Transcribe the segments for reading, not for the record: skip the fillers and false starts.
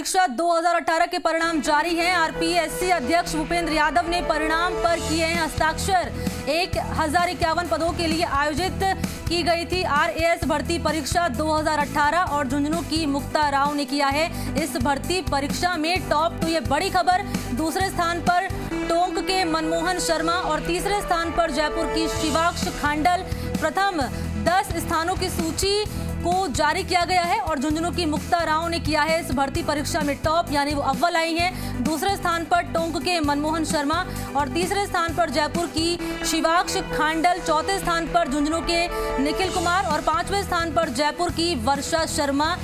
परीक्षा 2018 के परिणाम जारी हैं। आरपीएससी अध्यक्ष भूपेंद्र यादव ने परिणाम पर किए हैं हस्ताक्षर। 1051 पदों के लिए आयोजित की गई थी आरएएस भर्ती परीक्षा 2018 और झुंझुनू की मुक्ता राव ने किया है इस भर्ती परीक्षा में टॉप। तो ये बड़ी खबर। दूसरे स्थान पर टोंक के मनमोहन शर्मा और तीसरे स्थान पर जयपुर की शिवाक्ष खांडल। प्रथम 10 स्थानों की सूची को जारी किया गया है और झुंझुनू की मुक्ता राव ने किया है इस भर्ती परीक्षा में टॉप, यानी वो अव्वल आई हैं। दूसरे स्थान पर टोंक के मनमोहन शर्मा और तीसरे स्थान पर जयपुर की शिवाक्ष खांडल। चौथे स्थान पर झुंझुनू के निखिल कुमार और पांचवें स्थान पर जयपुर की वर्षा शर्मा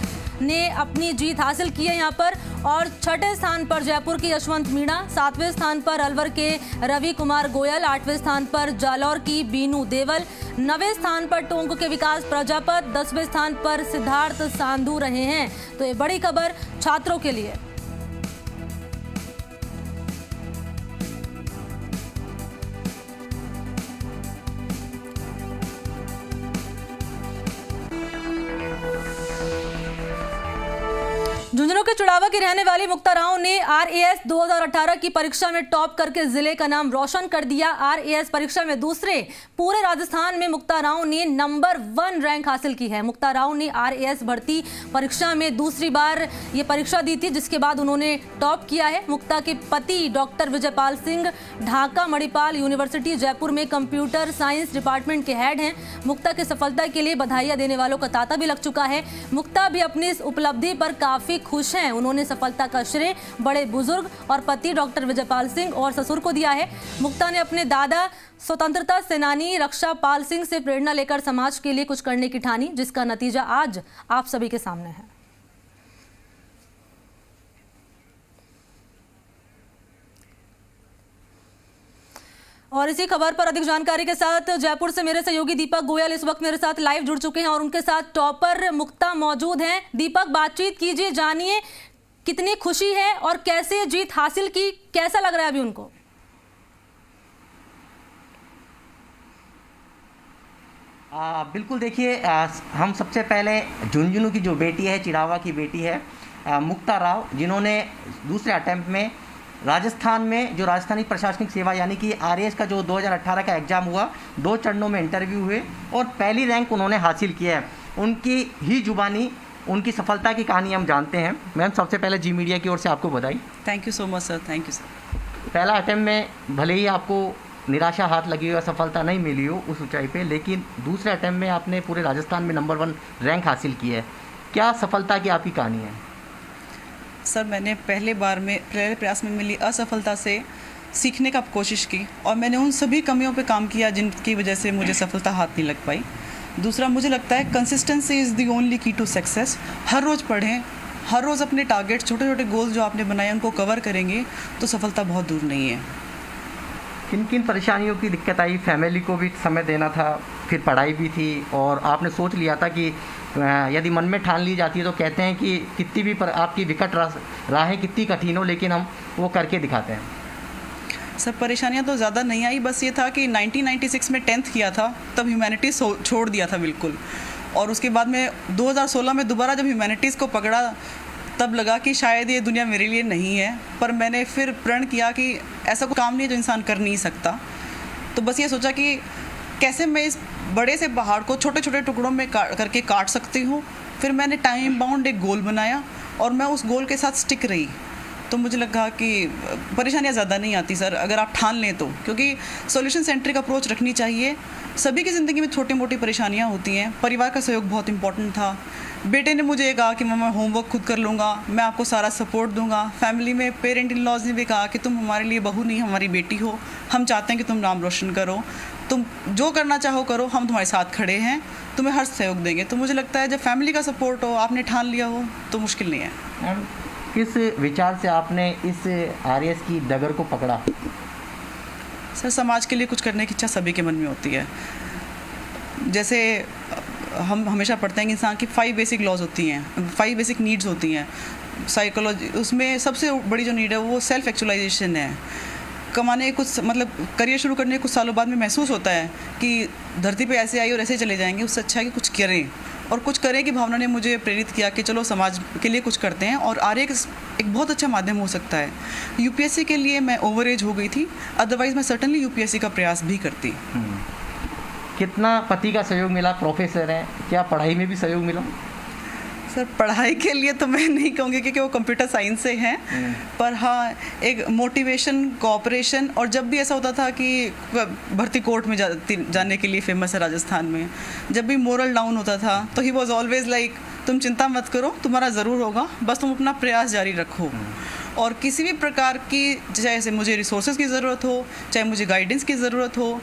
ने अपनी जीत हासिल की है यहाँ पर। और छठे स्थान पर जयपुर की यशवंत मीणा, सातवें स्थान पर अलवर के रवि कुमार गोयल, आठवें स्थान पर जालौर की बीनू देवल, 9वें स्थान पर टोंक के विकास प्रजापत, 10वें स्थान पर सिद्धार्थ सांधु रहे हैं। तो ये बड़ी खबर छात्रों के लिए। झुंझुनू के चुड़ावा की रहने वाली मुक्ता राव ने आरएएस 2018 की परीक्षा में टॉप करके जिले का नाम रोशन कर दिया। आरएएस परीक्षा में दूसरे पूरे राजस्थान में मुक्ता राव ने नंबर 1 रैंक हासिल की है। मुक्ता राव ने आरएएस भर्ती परीक्षा में दूसरी बार ये परीक्षा दी थी, जिसके बाद उन्होंने टॉप किया है। मुक्ता के पति डॉक्टर विजयपाल सिंह ढाका मणिपाल यूनिवर्सिटी जयपुर में कंप्यूटर साइंस डिपार्टमेंट के हेड हैं। मुक्ता की सफलता के लिए बधाइयां देने वालों का तांता भी लग चुका है। मुक्ता भी अपनी इस उपलब्धि पर काफी खुश हैं। उन्होंने सफलता का श्रेय बड़े बुजुर्ग और पति डॉक्टर विजयपाल सिंह और ससुर को दिया है। मुक्ता ने अपने दादा स्वतंत्रता सेनानी रक्षा पाल सिंह से प्रेरणा लेकर समाज के लिए कुछ करने की ठानी, जिसका नतीजा आज आप सभी के सामने है। और इसी खबर पर अधिक जानकारी के साथ जयपुर से मेरे सहयोगी दीपक गोयल इस वक्त मेरे साथ लाइव जुड़ चुके हैं और उनके साथ टॉपर मुक्ता मौजूद हैं। दीपक, बातचीत कीजिए, जानिए कितनी खुशी है और कैसे जीत हासिल की, कैसा लग रहा है अभी उनको? बिल्कुल, देखिए, हम सबसे पहले झुंझुनू की जो बेटी है, चिड़ावा की बेटी है मुक्ता राव, जिन्होंने दूसरे अटेम्प्ट में राजस्थान में जो राजस्थानी प्रशासनिक सेवा यानी कि आरएएस का जो 2018 का एग्ज़ाम हुआ, 2 चरणों में इंटरव्यू हुए और पहली रैंक उन्होंने हासिल किया है। उनकी ही जुबानी उनकी सफलता की कहानी हम जानते हैं। मैम, सबसे पहले जी मीडिया की ओर से आपको बधाई। Thank you so much sir, thank you sir. पहला अटेम्प्ट में भले ही आपको निराशा हाथ लगी हो, सफलता नहीं मिली हो उस ऊंचाई पे, लेकिन दूसरे अटेम्प्ट में आपने पूरे राजस्थान में नंबर 1 रैंक हासिल की है। क्या सफलता की आपकी कहानी है? सर, मैंने पहले प्रयास में मिली असफलता से सीखने का कोशिश की और मैंने उन सभी कमियों पे काम किया जिनकी वजह से मुझे सफलता हाथ नहीं लग पाई। दूसरा, मुझे लगता है कंसिस्टेंसी इज़ द ओनली की टू सक्सेस। हर रोज़ पढ़ें, हर रोज़ अपने टारगेट, छोटे छोटे गोल्स जो आपने बनाए उनको कवर करेंगे तो सफलता बहुत दूर नहीं है। किन किन परेशानियों की दिक्कत आई? फैमिली को भी समय देना था, फिर पढ़ाई भी थी और आपने सोच लिया था कि यदि मन में ठान ली जाती है तो कहते हैं कि कितनी भी आपकी विकट राहें कितनी कठिन हो, लेकिन हम वो करके दिखाते हैं। सर, परेशानियां तो ज़्यादा नहीं आई, बस ये था कि 1996 में 10th किया था, तब ह्यूमैनिटीज़ छोड़ दिया था बिल्कुल। और उसके बाद में 2016 में दोबारा जब ह्यूमैनिटीज़ को पकड़ा तब लगा कि शायद ये दुनिया मेरे लिए नहीं है, पर मैंने फिर प्रण किया कि ऐसा कोई काम नहीं है जो इंसान कर नहीं सकता। तो बस ये सोचा कि कैसे मैं इस बड़े से पहाड़ को छोटे छोटे टुकड़ों में करके काट सकती हूँ। फिर मैंने टाइम बाउंड एक गोल बनाया और मैं उस गोल के साथ स्टिक रही। तो मुझे लगा कि परेशानियाँ ज़्यादा नहीं आती सर, अगर आप ठान लें तो, क्योंकि सॉल्यूशन सेंट्रिक अप्रोच रखनी चाहिए। सभी की ज़िंदगी में छोटी मोटी परेशानियाँ होती हैं। परिवार का सहयोग बहुत इंपॉर्टेंट था। बेटे ने मुझे कहा कि मैं होमवर्क खुद कर लूँगा, मैं आपको सारा सपोर्ट दूंगा। फैमिली में पेरेंट इन लॉज ने भी कहा कि तुम हमारे लिए बहू नहीं, हमारी बेटी हो, हम चाहते हैं कि तुम नाम रोशन करो, तुम जो करना चाहो करो, हम तुम्हारे साथ खड़े हैं, तुम्हें हर सहयोग देंगे। तो मुझे लगता है जब फैमिली का सपोर्ट हो, आपने ठान लिया हो, तो मुश्किल नहीं है। किस विचार से आपने इस आरएएस की डगर को पकड़ा? सर, समाज के लिए कुछ करने की इच्छा सभी के मन में होती है। जैसे हम हमेशा पढ़ते हैं कि इंसान की 5 बेसिक लॉज होती हैं, 5 बेसिक नीड्स होती हैं साइकोलॉजी। उसमें सबसे बड़ी जो नीड है वो सेल्फ एक्चुअलाइजेशन है। कमाने कुछ मतलब करियर शुरू करने कुछ सालों बाद में महसूस होता है कि धरती पे ऐसे आई और ऐसे चले जाएंगे, उससे अच्छा है कि कुछ करें और कुछ करें की भावना ने मुझे प्रेरित किया कि चलो समाज के लिए कुछ करते हैं, और RAS एक बहुत अच्छा माध्यम हो सकता है। UPSC के लिए मैं ओवर एज हो गई थी, अदरवाइज मैं सर्टनली UPSC का प्रयास भी करती। कितना पति का सहयोग मिला, प्रोफेसर हैं, क्या पढ़ाई में भी सहयोग मिला? सर पढ़ाई के लिए तो मैं नहीं कहूँगी क्योंकि वो कंप्यूटर साइंस से हैं, पर हाँ एक मोटिवेशन, कोऑपरेशन, और जब भी ऐसा होता था कि भर्ती कोर्ट में जाने के लिए फेमस है राजस्थान में, जब भी मोरल डाउन होता था तो ही वॉज ऑलवेज लाइक तुम चिंता मत करो, तुम्हारा ज़रूर होगा, बस तुम अपना प्रयास जारी रखो। और किसी भी प्रकार की, चाहे मुझे रिसोर्सेज की ज़रूरत हो, चाहे मुझे गाइडेंस की ज़रूरत हो,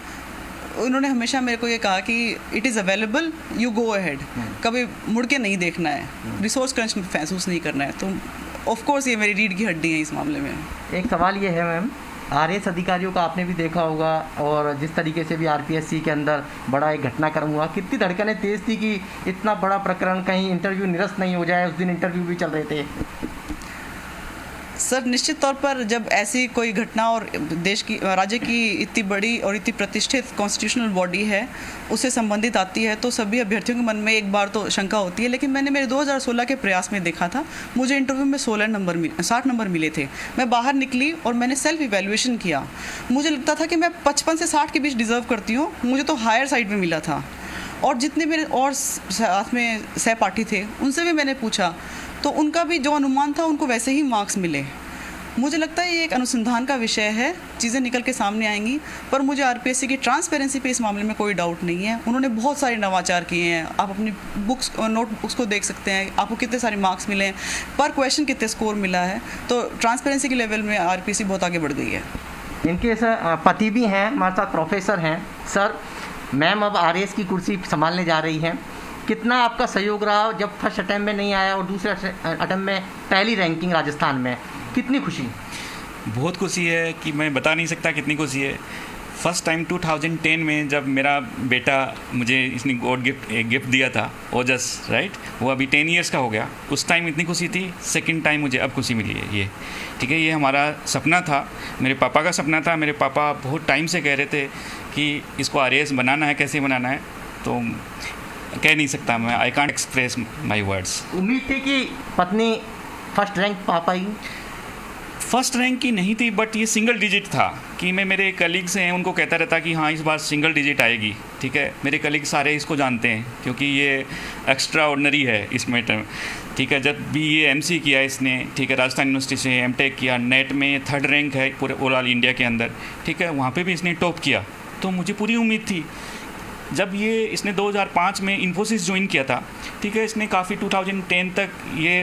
उन्होंने हमेशा मेरे को ये कहा कि it is available, you go ahead, कभी मुड़ के नहीं देखना है, रिसोर्स क्रंच महसूस नहीं करना है। तो ऑफ कोर्स ये मेरी रीढ़ की हड्डी है इस मामले में। एक सवाल ये है मैम, RAS अधिकारियों का आपने भी देखा होगा, और जिस तरीके से भी RPSC के अंदर बड़ा एक घटनाक्रम हुआ, कितनी धड़कनें तेज़ थी कि इतना बड़ा प्रकरण कहीं इंटरव्यू निरस्त नहीं हो जाए। उस दिन इंटरव्यू भी चल रहे थे। सर निश्चित तौर पर जब ऐसी कोई घटना और देश की, राज्य की इतनी बड़ी और इतनी प्रतिष्ठित कॉन्स्टिट्यूशनल बॉडी है उससे संबंधित आती है, तो सभी अभ्यर्थियों के मन में एक बार तो शंका होती है। लेकिन मैंने मेरे 2016 के प्रयास में देखा था, मुझे इंटरव्यू में 60 नंबर मिले थे। मैं बाहर निकली और मैंने सेल्फ इवैल्यूएशन किया, मुझे लगता था कि मैं 55 से 60 के बीच डिज़र्व करती हूँ, मुझे तो हायर साइड में मिला था। और जितने मेरे और साथ में सहपाठी थे उनसे भी मैंने पूछा, तो उनका भी जो अनुमान था उनको वैसे ही मार्क्स मिले। मुझे लगता है ये एक अनुसंधान का विषय है, चीज़ें निकल के सामने आएंगी, पर मुझे RPSC की ट्रांसपेरेंसी पे इस मामले में कोई डाउट नहीं है। उन्होंने बहुत सारे नवाचार किए हैं, आप अपनी बुक्स, नोटबुक्स को देख सकते हैं, आपको कितने सारे मार्क्स मिले हैं, पर क्वेश्चन कितने स्कोर मिला है, तो ट्रांसपेरेंसी के लेवल में RPSC बहुत आगे बढ़ गई है। इनके पति भी हैं हमारे साथ, प्रोफेसर हैं। सर, मैम अब RAS की कुर्सी संभालने जा रही हैं, कितना आपका सहयोग रहा जब फर्स्ट अटैम्प्ट में नहीं आया और दूसरे अटैम्प्ट में पहली रैंकिंग राजस्थान में, कितनी खुशी? बहुत खुशी है कि मैं बता नहीं सकता कितनी खुशी है। फर्स्ट टाइम 2010 में जब मेरा बेटा, मुझे इसने गॉड एक गिफ्ट दिया था, ओजस, राइट, वो अभी 10 इयर्स का हो गया, उस टाइम इतनी खुशी थी। सेकंड टाइम मुझे अब खुशी मिली है ये, ठीक है। ये हमारा सपना था, मेरे पापा का सपना था। मेरे पापा बहुत टाइम से कह रहे थे कि इसको RAS बनाना है, कैसे बनाना है, तो कह नहीं सकता मैं, I can't express my words. उम्मीद थी कि पत्नी फर्स्ट रैंक पा पाएगी? फर्स्ट रैंक की नहीं थी, बट ये सिंगल डिजिट था कि मैं मेरे कलीग्स हैं उनको कहता रहता कि हाँ इस बार सिंगल डिजिट आएगी, ठीक है। मेरे कलीग सारे इसको जानते हैं क्योंकि ये एक्स्ट्रा ऑर्डिनरी है इस मैटर में, ठीक है। जब भी ये MC किया इसने, ठीक है, राजस्थान यूनिवर्सिटी से M.Tech किया, नेट में 3rd रैंक है पूरे ओवरऑल इंडिया के अंदर, ठीक है, वहाँ पे भी इसने टॉप किया। तो मुझे पूरी उम्मीद थी। जब ये इसने 2005 में इन्फोसिस ज्वाइन किया था, ठीक है, इसने काफ़ी 2010 तक ये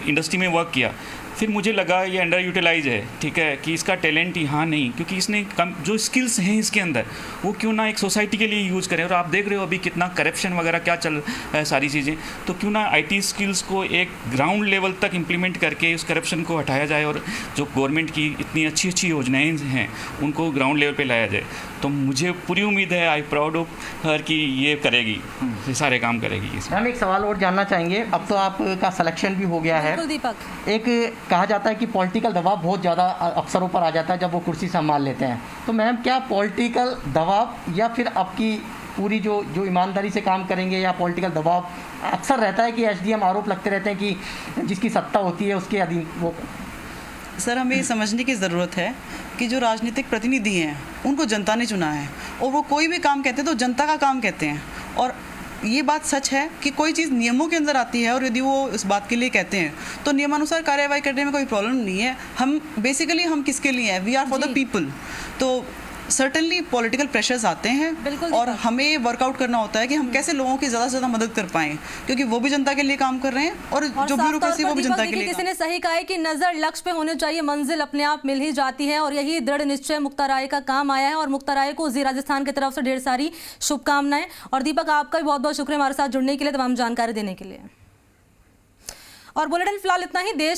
इंडस्ट्री में वर्क किया। फिर मुझे लगा ये अंडर यूटिलाइज है, ठीक है, कि इसका टैलेंट यहाँ नहीं, क्योंकि इसने जो स्किल्स हैं इसके अंदर वो क्यों ना एक सोसाइटी के लिए यूज़ करें। और आप देख रहे हो अभी कितना करप्शन वगैरह क्या चल रहा है सारी चीज़ें, तो क्यों ना IT स्किल्स को एक ग्राउंड लेवल तक इम्प्लीमेंट करके उस करप्शन को हटाया जाए और जो गवर्नमेंट की इतनी अच्छी अच्छी योजनाएँ हैं उनको ग्राउंड लेवल पर लाया जाए। तो मुझे पूरी उम्मीद है, आई प्राउड ऑफ हर कि ये करेगी, ये सारे काम करेगी। हम एक सवाल और जानना चाहेंगे, अब तो आपका सिलेक्शन भी हो गया है। दीपक, एक कहा जाता है कि पॉलिटिकल दबाव बहुत ज़्यादा अफसरों पर आ जाता है जब वो कुर्सी संभाल लेते हैं, तो मैम क्या पॉलिटिकल दबाव या फिर आपकी पूरी जो ईमानदारी से काम करेंगे, या पॉलिटिकल दबाव अक्सर रहता है कि SDM आरोप लगते रहते हैं कि जिसकी सत्ता होती है उसके अधीन वो? सर हमें ये समझने की ज़रूरत है कि जो राजनीतिक प्रतिनिधि हैं उनको जनता ने चुना है, और वो कोई भी काम कहते हैं तो जनता का काम कहते हैं। और ये बात सच है कि कोई चीज़ नियमों के अंदर आती है और यदि वो इस बात के लिए कहते हैं तो नियमानुसार कार्यवाही करने में कोई प्रॉब्लम नहीं है। हम बेसिकली हम किसके लिए हैं? We are for the people. तो सर्टनली पॉलिटिकल प्रेशर्स आते हैं और हमें वर्कआउट करना होता है कि हम कैसे लोगों की ज़्यादा से ज़्यादा मदद कर पाएँ, क्योंकि वो भी जनता के लिए काम कर रहे हैं और जो ब्यूरोक्रेसी वो भी जनता के लिए। किसी ने सही कहा है कि नज़र लक्ष्य पे होनी चाहिए, मंजिल अपने आप मिल ही जाती है, और यही दृढ़ निश्चय मुक्ता राय का काम आया है। और मुक्ता राय को जी राजस्थान की तरफ से ढेर सारी शुभकामनाएं। और दीपक आपका भी बहुत बहुत शुक्रिया हमारे साथ जुड़ने के लिए, तमाम जानकारी देने के लिए। और बुलेटिन फिलहाल इतना ही। देश